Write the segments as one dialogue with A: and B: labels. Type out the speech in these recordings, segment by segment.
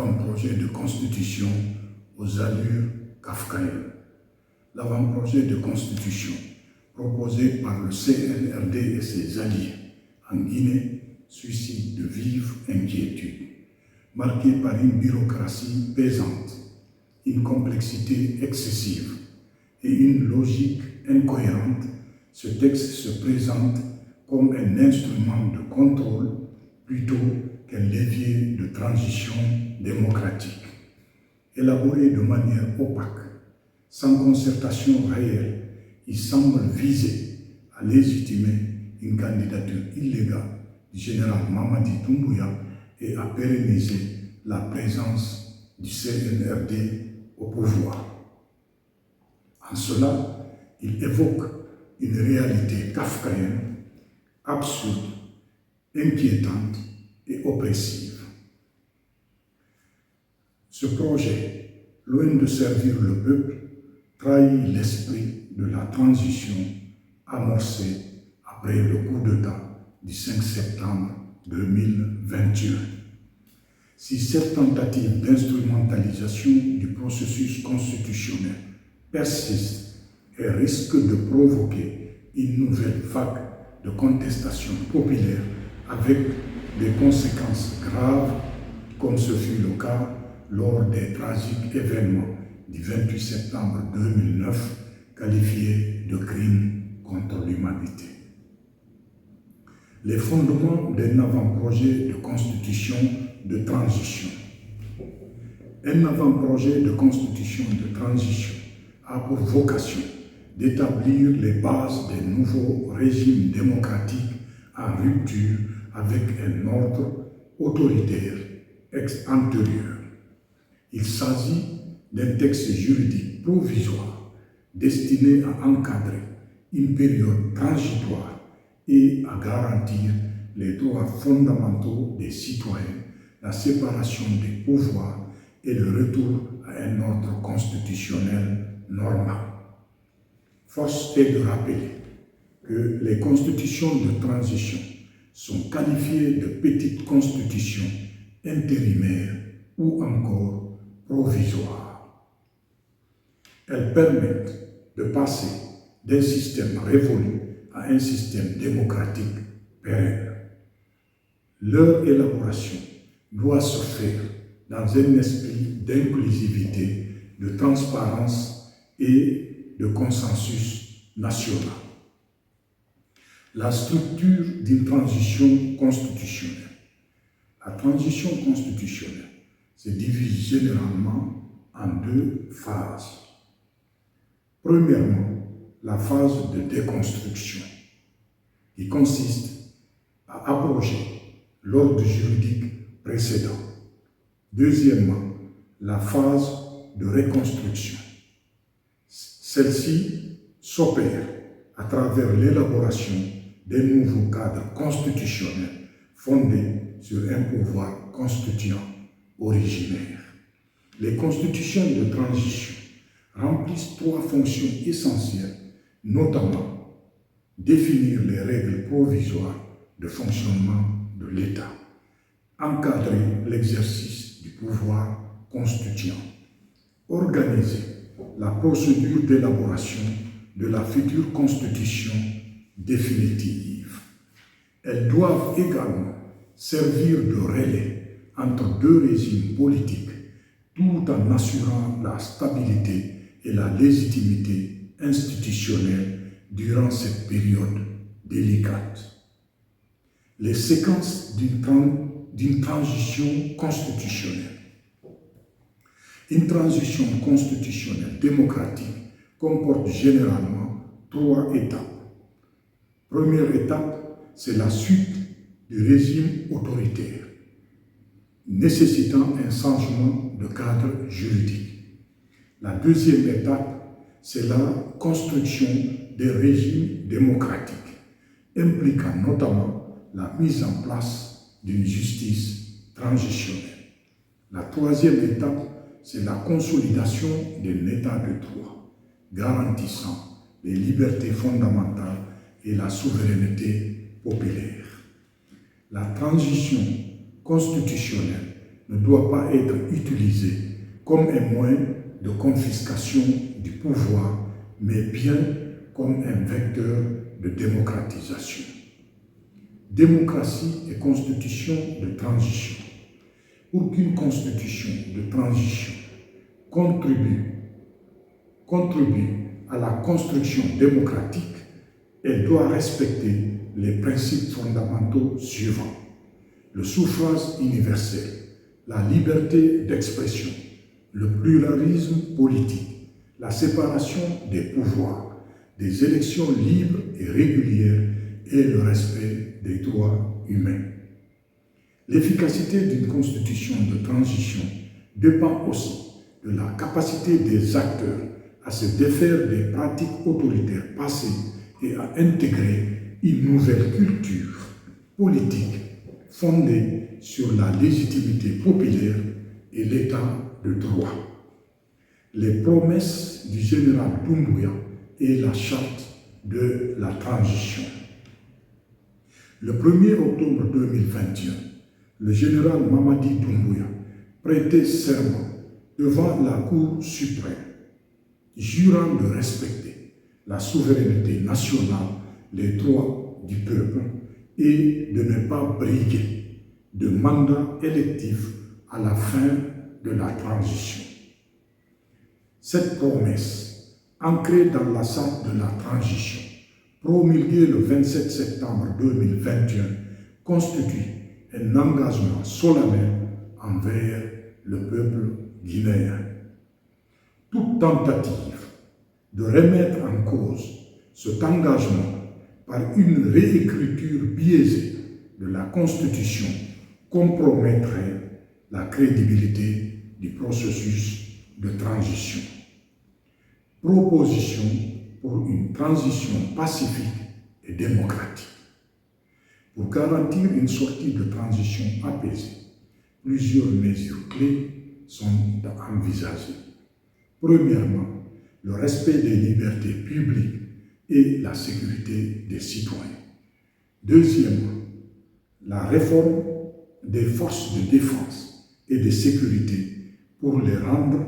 A: avant-projet de constitution aux allures kafkaïennes. L'avant-projet de constitution proposé par le CNRD et ses alliés en Guinée suscite de vives inquiétudes, marqué par une bureaucratie pesante, une complexité excessive et une logique incohérente. Ce texte se présente comme un instrument de contrôle plutôt qu'un levier de transition démocratique. Élaboré de manière opaque, sans concertation réelle, il semble viser à légitimer une candidature illégale du général Mamadi Doumbouya et à pérenniser la présence du CNRD au pouvoir. En cela, il évoque une réalité kafkaïenne, absurde, inquiétante et oppressive. Ce projet, loin de servir le peuple, trahit l'esprit de la transition amorcée après le coup d'État du 5 septembre 2021. Si cette tentative d'instrumentalisation du processus constitutionnel persiste et risque de provoquer une nouvelle vague de contestation populaire avec des conséquences graves, comme ce fut le cas lors des tragiques événements du 28 septembre 2009, qualifiés de crimes contre l'humanité. Les fondements d'un avant-projet de constitution de transition. Un avant-projet de constitution de transition a pour vocation d'établir les bases d'un nouveau régime démocratique en rupture avec un ordre autoritaire antérieur. Il s'agit d'un texte juridique provisoire destiné à encadrer une période transitoire et à garantir les droits fondamentaux des citoyens, la séparation des pouvoirs et le retour à un ordre constitutionnel normal. Force est de rappeler que les constitutions de transition sont qualifiées de petites constitutions intérimaires ou encore provisoires. Elles permettent de passer d'un système révolu à un système démocratique pérenne. Leur élaboration doit se faire dans un esprit d'inclusivité, de transparence et de consensus national. La structure d'une transition constitutionnelle. La transition constitutionnelle se divise généralement en deux phases. Premièrement, la phase de déconstruction, qui consiste à abroger l'ordre juridique précédent. Deuxièmement, la phase de reconstruction. Celle-ci s'opère à travers l'élaboration d'un nouveau cadre constitutionnel fondé sur un pouvoir constituant originaire. Les constitutions de transition remplissent trois fonctions essentielles, notamment définir les règles provisoires de fonctionnement de l'État, encadrer l'exercice du pouvoir constituant, organiser la procédure d'élaboration de la future constitution définitive. Elles doivent également servir de relais entre deux régimes politiques, tout en assurant la stabilité et la légitimité institutionnelle durant cette période délicate. Les séquences d'une transition constitutionnelle. Une transition constitutionnelle démocratique comporte généralement trois étapes. Première étape, c'est la suite du régime autoritaire, nécessitant un changement de cadre juridique. La deuxième étape, c'est la construction des régimes démocratiques, impliquant notamment la mise en place d'une justice transitionnelle. La troisième étape, c'est la consolidation d'un état de droit, garantissant les libertés fondamentales et la souveraineté populaire. La transition constitutionnelle ne doit pas être utilisé comme un moyen de confiscation du pouvoir, mais bien comme un vecteur de démocratisation. Démocratie et constitution de transition. Pour qu'une constitution de transition contribue à la construction démocratique, elle doit respecter les principes fondamentaux suivants: le suffrage universel, la liberté d'expression, le pluralisme politique, la séparation des pouvoirs, des élections libres et régulières et le respect des droits humains. L'efficacité d'une constitution de transition dépend aussi de la capacité des acteurs à se défaire des pratiques autoritaires passées et à intégrer une nouvelle culture politique fondée sur la légitimité populaire et l'état de droit. Les promesses du général Doumbouya et la charte de la transition. Le 1er octobre 2021, le général Mamadi Doumbouya prêtait serment devant la Cour suprême, jurant de respecter la souveraineté nationale, les droits du peuple et de ne pas briguer de mandat électif à la fin de la transition. Cette promesse, ancrée dans la charte de la transition, promulguée le 27 septembre 2021, constitue un engagement solennel envers le peuple guinéen. Toute tentative de remettre en cause cet engagement par une réécriture biaisée de la Constitution compromettrait la crédibilité du processus de transition. Proposition pour une transition pacifique et démocratique. Pour garantir une sortie de transition apaisée, plusieurs mesures clés sont envisagées. Premièrement, le respect des libertés publiques et la sécurité des citoyens. Deuxièmement, la réforme des forces de défense et de sécurité pour les rendre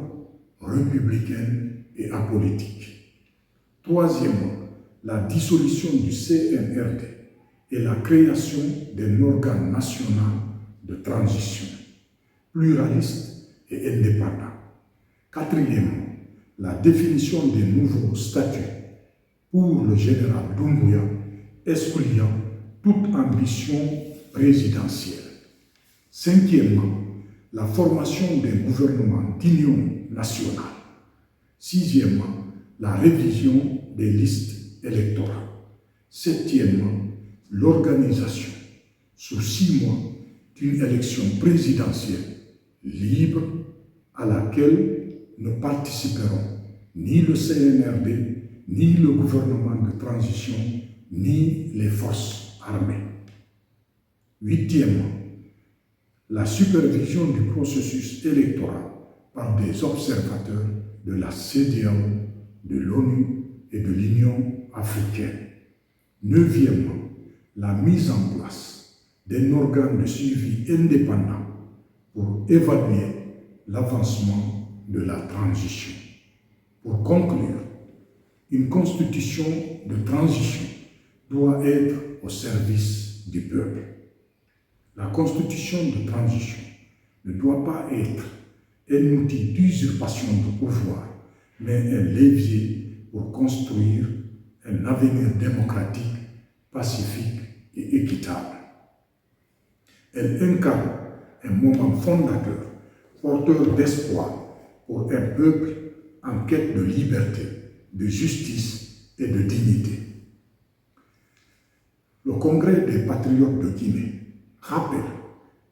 A: républicaines et apolitiques. Troisièmement, la dissolution du CNRD et la création d'un organe national de transition, pluraliste et indépendant. Quatrièmement, la définition des nouveaux statuts pour le général Doumbouya, excluant toute ambition présidentielle. Cinquièmement, la formation d'un gouvernement d'union nationale. Sixièmement, la révision des listes électorales. Septièmement, l'organisation, sous 6 mois, d'une élection présidentielle libre à laquelle ne participeront ni le CNRD, ni le gouvernement de transition, ni les forces armées. Huitièmement, la supervision du processus électoral par des observateurs de la CEDEAO, de l'ONU et de l'Union africaine. Neuvièmement, la mise en place d'un organe de suivi indépendant pour évaluer l'avancement de la transition. Pour conclure, une constitution de transition doit être au service du peuple. La constitution de transition ne doit pas être un outil d'usurpation de pouvoir, mais un levier pour construire un avenir démocratique, pacifique et équitable. Elle incarne un moment fondateur, porteur d'espoir pour un peuple en quête de liberté, de justice et de dignité. Le Congrès des patriotes de Guinée rappelle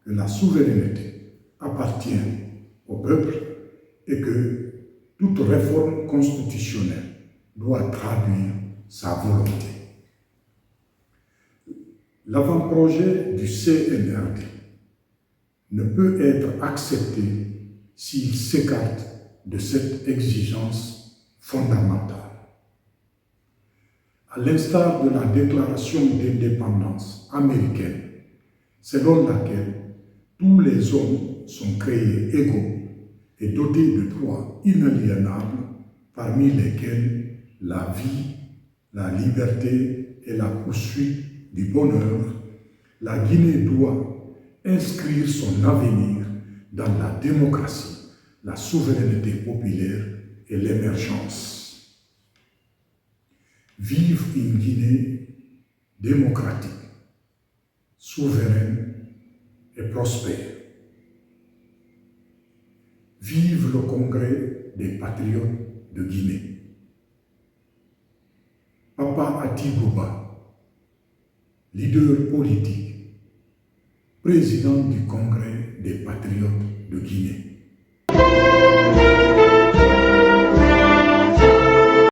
A: que la souveraineté appartient au peuple et que toute réforme constitutionnelle doit traduire sa volonté. L'avant-projet du CNRD ne peut être accepté s'il s'écarte de cette exigence fondamentale. À l'instar de la déclaration d'indépendance américaine, selon laquelle tous les hommes sont créés égaux et dotés de droits inaliénables, parmi lesquels la vie, la liberté et la poursuite du bonheur, la Guinée doit inscrire son avenir dans la démocratie, la souveraineté populaire et l'émergence. Vive une Guinée démocratique, souveraine et prospère. Vive le Congrès des patriotes de Guinée. Papa Atigouba, leader politique, président du Congrès des patriotes de Guinée.